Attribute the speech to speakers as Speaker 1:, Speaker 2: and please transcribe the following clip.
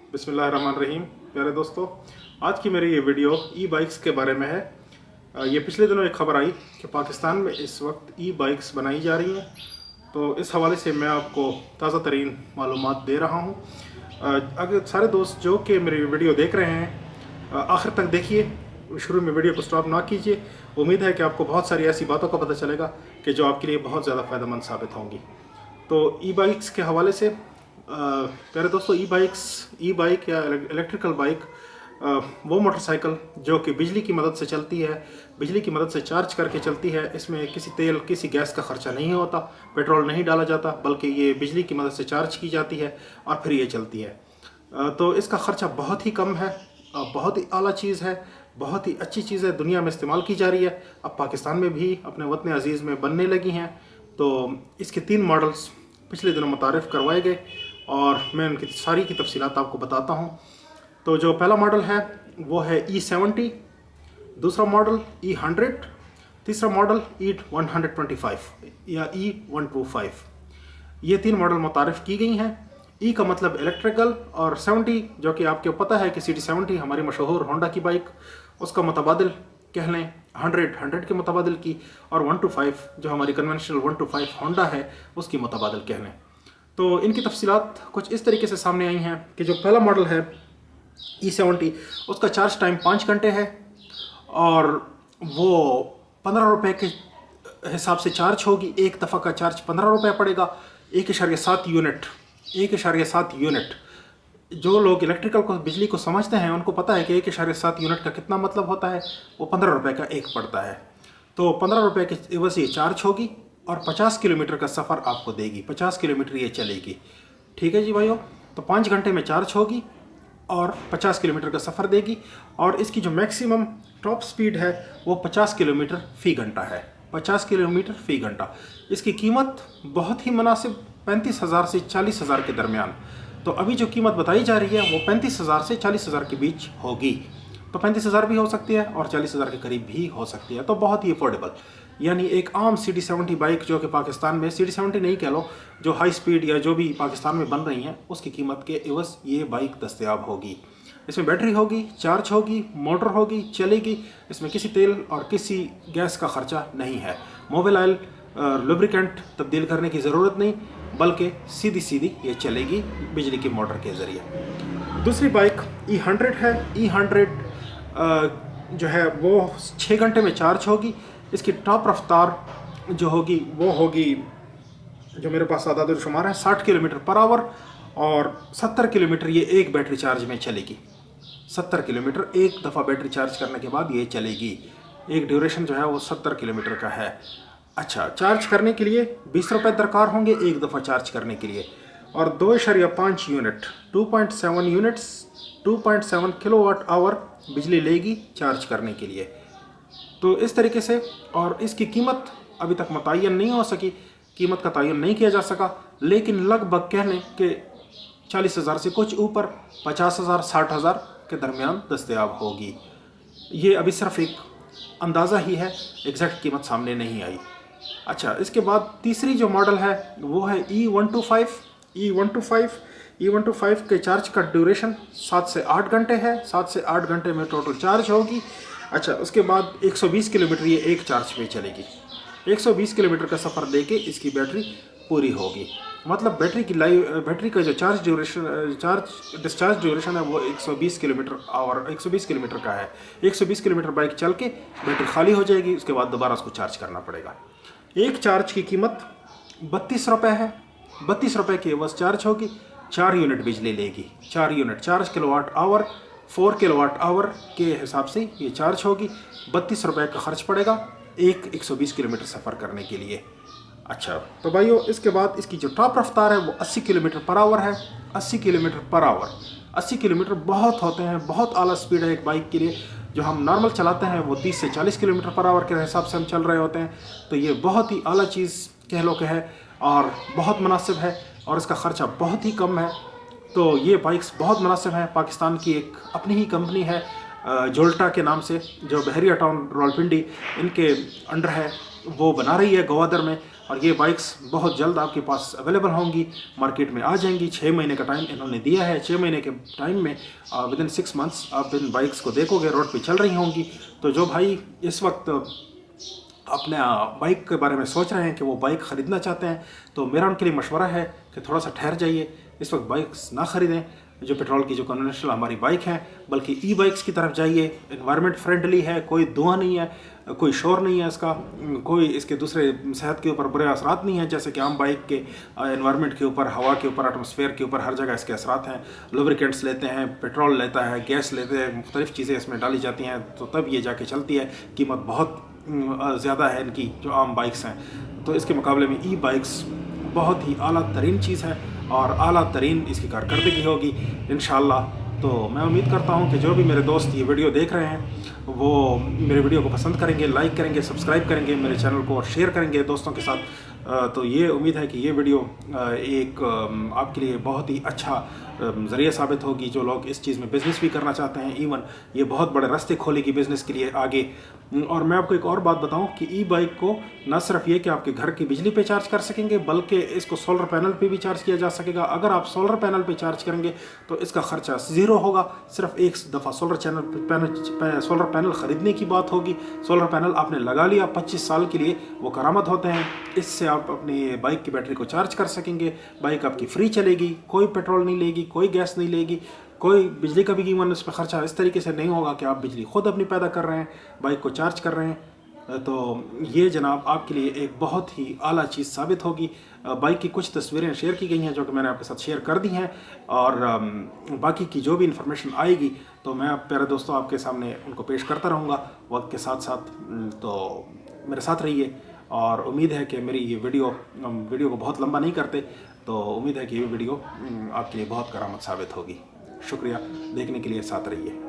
Speaker 1: बिस्मिल्लाहिर्रहमानिर्रहीम। प्यारे दोस्तों, आज की मेरी ये वीडियो ई बाइक्स के बारे में है। ये पिछले दिनों एक खबर आई कि पाकिस्तान में इस वक्त ई बाइक्स बनाई जा रही हैं, तो इस हवाले से मैं आपको ताज़ा तरीन मालूमात दे रहा हूँ। अगर सारे दोस्त जो कि मेरी वीडियो देख रहे हैं, आखिर तक देखिए, शुरू में वीडियो को स्टॉप ना कीजिए। उम्मीद है कि आपको बहुत सारी ऐसी बातों का पता चलेगा कि जो आपके लिए बहुत ज़्यादा फ़ायदेमंद साबित होंगी। तो ई बाइक्स के हवाले से प्यारे दोस्तों, ई बाइक या इलेक्ट्रिकल बाइक वो मोटरसाइकिल जो कि बिजली की मदद से चलती है, बिजली की मदद से चार्ज करके चलती है। इसमें किसी तेल किसी गैस का ख़र्चा नहीं होता, पेट्रोल नहीं डाला जाता, बल्कि ये बिजली की मदद से चार्ज की जाती है और फिर ये चलती है। तो इसका ख़र्चा बहुत ही कम है, बहुत ही आला चीज़ है, बहुत ही अच्छी चीज़ है, दुनिया में इस्तेमाल की जा रही है। अब पाकिस्तान में भी अपने वतन अज़ीज़ में बनने लगी हैं। तो इसके 3 मॉडल्स पिछले दिनों मुतारिफ़ करवाए गए और मैं उनकी सारी की तफसीलात आपको बताता हूँ। तो जो पहला मॉडल है वो है E70, दूसरा मॉडल E100, तीसरा मॉडल E125 या E125। ये 3 मॉडल मुतारिफ़ की गई हैं। ई का मतलब इलेक्ट्रिकल और 70 जो कि आपको पता है कि CD70 हमारी मशहूर होंडा की बाइक, उसका मुतबादिल कह लें 100 के मुतबादिल की, और 125 जो हमारी कन्वेंशनल 125 होंडा है उसकी मुतबादिल कह लें। तो इनकी तफसीलात कुछ इस तरीके से सामने आई हैं कि जो पहला मॉडल है E70, उसका चार्ज टाइम 5 घंटे है और वो 15 रुपये के हिसाब से चार्ज होगी। एक दफ़ा का चार्ज 15 रुपये पड़ेगा। 1.7 यूनिट। जो लोग इलेक्ट्रिकल को, बिजली को समझते हैं, उनको पता है कि 1.7 यूनिट का कितना मतलब होता है। वो 15 रुपये का एक पड़ता है। तो 15 रुपये के एवज ये चार्ज होगी और 50 किलोमीटर का सफ़र आपको देगी। 50 किलोमीटर ये चलेगी। ठीक है जी भाइयों। तो 5 घंटे में चार्ज होगी और 50 किलोमीटर का सफ़र देगी। और इसकी जो मैक्सिमम टॉप स्पीड है वो 50 किलोमीटर फ़ी घंटा है। 50 किलोमीटर फ़ी घंटा। इसकी कीमत बहुत ही मुनासिब, 35,000 से 40,000 के दरमियान। तो अभी जो कीमत बताई जा रही है वो 35,000 से 40,000 के बीच होगी। तो 35,000 भी हो सकती है और 40,000 के करीब भी हो सकती है। तो बहुत ही अफोर्डेबल, यानी एक आम CD70 बाइक जो कि पाकिस्तान में, CD70 नहीं कह लो, जो हाई स्पीड या जो भी पाकिस्तान में बन रही हैं उसकी कीमत के एवज ये बाइक दस्तयाब होगी। इसमें बैटरी होगी, चार्ज होगी, मोटर होगी, चलेगी। इसमें किसी तेल और किसी गैस का ख़र्चा नहीं है। मोबिल ऑयल, लुब्रिकेंट तब्दील करने की ज़रूरत नहीं, बल्कि सीधी सीधी ये चलेगी बिजली की मोटर के ज़रिए। दूसरी बाइक E100 है। E100 जो है वो 6 घंटे में चार्ज होगी। इसकी टॉप रफ्तार जो होगी वो होगी, जो मेरे पास आदाद शुमार है, 60 किलोमीटर पर आवर और 70 किलोमीटर ये एक बैटरी चार्ज में चलेगी। 70 किलोमीटर एक दफ़ा बैटरी चार्ज करने के बाद ये चलेगी। एक ड्यूरेशन जो है वो 70 किलोमीटर का है। अच्छा, चार्ज करने के लिए 20 रुपये दरकार होंगे एक दफ़ा चार्ज करने के लिए। और 2.5 यूनिट, 2.7 यूनिट्स, 2.7 किलोवाट आवर बिजली लेगी चार्ज करने के लिए। तो इस तरीके से, और इसकी कीमत अभी तक मुतय्यन नहीं हो सकी, कीमत का तयन नहीं किया जा सका, लेकिन लगभग कह लें कि 40,000 से कुछ ऊपर, 50,000 60,000 के दरमियान दस्तयाब होगी। ये अभी सिर्फ एक अंदाज़ा ही है, एग्जैक्ट कीमत सामने नहीं आई। अच्छा, इसके बाद तीसरी जो मॉडल है वो है E125 के चार्ज का ड्यूरेशन 7 से 8 घंटे है। 7 से 8 घंटे में टोटल चार्ज होगी। अच्छा, उसके बाद 120 किलोमीटर ये एक चार्ज पे चलेगी। 120 किलोमीटर का सफ़र देके इसकी बैटरी पूरी होगी। मतलब बैटरी का जो डिस्चार्ज ड्यूरेशन है वो 120 किलोमीटर का है। 120 किलोमीटर बाइक चल के बैटरी खाली हो जाएगी, उसके बाद दोबारा उसको चार्ज करना पड़ेगा। एक चार्ज की कीमत 32 रुपये है। 32 रुपये की एवज चार्ज होगी। 4 यूनिट बिजली लेगी। 4 unit, 4 kilowatt hour, 4 kilowatt hour के हिसाब से ये चार्ज होगी। 32 रुपये का खर्च पड़ेगा 120 किलोमीटर सफ़र करने के लिए। अच्छा, तो भाइयों, इसके बाद इसकी जो टॉप रफ्तार है वो 80 किलोमीटर पर आवर है। 80 किलोमीटर पर आवर, 80 किलोमीटर बहुत होते हैं, बहुत आला स्पीड है एक बाइक के लिए। जो हम नॉर्मल चलाते हैं वो 30 से 40 किलोमीटर पर आवर के हिसाब से हम चल रहे होते हैं। तो ये बहुत ही आला चीज़ कह लो कि है और बहुत मुनासिब है, और इसका ख़र्चा बहुत ही कम है। तो ये बाइक्स बहुत मुनासिब हैं। पाकिस्तान की एक अपनी ही कंपनी है जोल्टा के नाम से, जो बहरिया टाउन रावलपिंडी इनके अंडर है, वो बना रही है गवादर में। और ये बाइक्स बहुत जल्द आपके पास अवेलेबल होंगी, मार्केट में आ जाएंगी। 6 महीने का टाइम इन्होंने दिया है। 6 महीने के टाइम में विदिन 6 मंथ्स आप इन बाइक्स को देखोगे, रोड पे चल रही होंगी। तो जो भाई इस वक्त अपने बाइक के बारे में सोच रहे हैं कि वो बाइक ख़रीदना चाहते हैं, तो मेरा उनके लिए मशवरा है कि थोड़ा सा ठहर जाइए, इस वक्त बाइक्स ना ख़रीदें जो पेट्रोल की, जो कन्वेंशनल हमारी बाइक हैं, बल्कि ई बाइक्स की तरफ जाइए। एनवायरनमेंट फ्रेंडली है, कोई धुआं नहीं है, कोई शोर नहीं है इसका, कोई इसके दूसरे सेहत के ऊपर बुरे असरात नहीं हैं, जैसे कि आम बाइक के एनवायरनमेंट के ऊपर, हवा के ऊपर, एटमॉस्फेयर के ऊपर, हर जगह इसके असरात हैं। लुब्रिकेंट्स लेते हैं, पेट्रोल लेता है, गैस लेते हैं, मुख्तलिफ़ चीज़ें इसमें डाली जाती हैं, तो तब ये जाके चलती है। कीमत बहुत ज़्यादा है इनकी जो आम बाइक्स हैं, तो इसके मुकाबले में ई बाइक्स बहुत ही आला तरीन चीज़ है और आला तरीन इसकी कारकर्दगी होगी इंशाअल्लाह। तो मैं उम्मीद करता हूँ कि जो भी मेरे दोस्त ये वीडियो देख रहे हैं वो मेरे वीडियो को पसंद करेंगे, लाइक करेंगे, सब्सक्राइब करेंगे मेरे चैनल को और शेयर करेंगे दोस्तों के साथ। तो ये उम्मीद है कि ये वीडियो एक आपके लिए बहुत ही अच्छा ज़रिया साबित होगी। जो लोग इस चीज़ में बिज़नेस भी करना चाहते हैं, इवन ये बहुत बड़े रास्ते खोलेगी बिज़नेस के लिए आगे। और मैं आपको एक और बात बताऊं कि ई बाइक को न सिर्फ ये कि आपके घर की बिजली पे चार्ज कर सकेंगे, बल्कि इसको सोलर पैनल पे भी चार्ज किया जा सकेगा। अगर आप सोलर पैनल पे चार्ज करेंगे तो इसका खर्चा ज़ीरो होगा। सिर्फ एक दफ़ा सोलर पैनल ख़रीदने की बात होगी। सोलर पैनल आपने लगा लिया, 25 साल के लिए वो करामत होते हैं। इससे आप अपनी बाइक की बैटरी को चार्ज कर सकेंगे। बाइक आपकी फ्री चलेगी, कोई पेट्रोल नहीं लेगी, कोई गैस नहीं लेगी, कोई बिजली का भी कीमत उस पर खर्चा इस तरीके से नहीं होगा कि आप बिजली खुद अपनी पैदा कर रहे हैं, बाइक को चार्ज कर रहे हैं। तो ये जनाब आपके लिए एक बहुत ही आला चीज़ साबित होगी। बाइक की कुछ तस्वीरें शेयर की गई हैं जो कि मैंने आपके साथ शेयर कर दी हैं, और बाकी की जो भी इंफॉर्मेशन आएगी तो मैं प्यारे दोस्तों आपके सामने उनको पेश करता रहूँगा वक्त के साथ साथ। तो मेरे साथ रहिए, और उम्मीद है कि मेरी ये वीडियो को बहुत लंबा नहीं करते, तो उम्मीद है कि ये वीडियो आपके लिए बहुत करामत साबित होगी। शुक्रिया देखने के लिए, साथ रहिए।